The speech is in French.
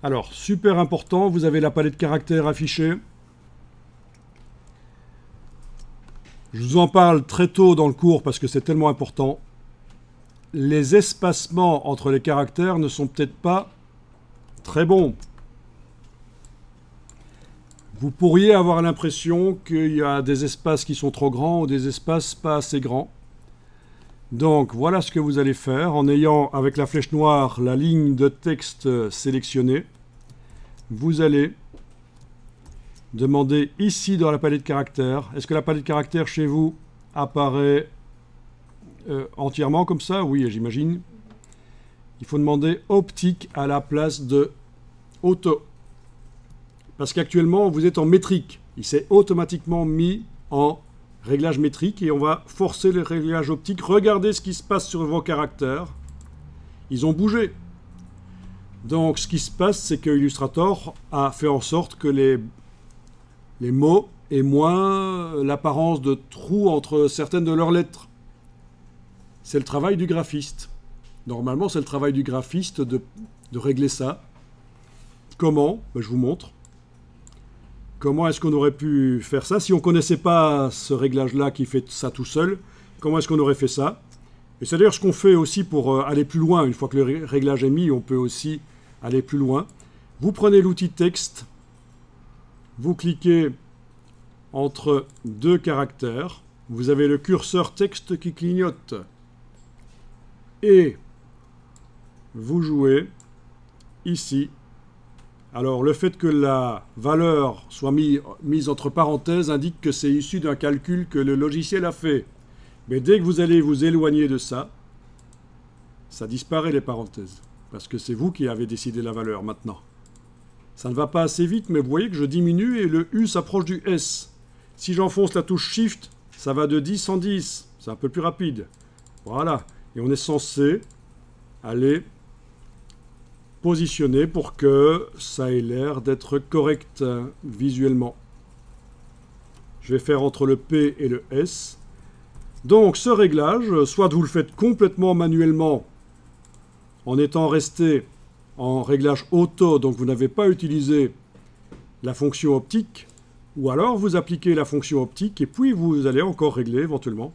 Alors, super important, vous avez la palette caractères affichée. Je vous en parle très tôt dans le cours parce que c'est tellement important. Les espacements entre les caractères ne sont peut-être pas très bons. Vous pourriez avoir l'impression qu'il y a des espaces qui sont trop grands ou des espaces pas assez grands. Donc voilà ce que vous allez faire en ayant avec la flèche noire la ligne de texte sélectionnée. Vous allez demander ici dans la palette caractères. Est-ce que la palette caractères chez vous apparaît entièrement comme ça? Oui, j'imagine. Il faut demander optique à la place de auto. Parce qu'actuellement, vous êtes en métrique. Il s'est automatiquement mis en réglage métrique et on va forcer le réglage optique. Regardez ce qui se passe sur vos caractères. Ils ont bougé. Donc, ce qui se passe, c'est que Illustrator a fait en sorte que les mots aient moins l'apparence de trous entre certaines de leurs lettres. C'est le travail du graphiste. Normalement, c'est le travail du graphiste de régler ça. Comment? Ben, je vous montre. Comment est-ce qu'on aurait pu faire ça? Si on ne connaissait pas ce réglage-là qui fait ça tout seul, comment est-ce qu'on aurait fait ça? Et c'est d'ailleurs ce qu'on fait aussi pour aller plus loin. Une fois que le réglage est mis, on peut aussi aller plus loin. Vous prenez l'outil texte, vous cliquez entre deux caractères, vous avez le curseur texte qui clignote et vous jouez ici. Alors, le fait que la valeur soit mise entre parenthèses indique que c'est issu d'un calcul que le logiciel a fait. Mais dès que vous allez vous éloigner de ça, ça disparaît les parenthèses. Parce que c'est vous qui avez décidé la valeur maintenant. Ça ne va pas assez vite, mais vous voyez que je diminue et le U s'approche du S. Si j'enfonce la touche Shift, ça va de 10 en 10. C'est un peu plus rapide. Voilà. Et on est censé aller positionner pour que ça ait l'air d'être correct visuellement. Je vais faire entre le P et le S. Donc ce réglage, soit vous le faites complètement manuellement en étant resté en réglage auto, donc vous n'avez pas utilisé la fonction optique, ou alors vous appliquez la fonction optique et puis vous allez encore régler éventuellement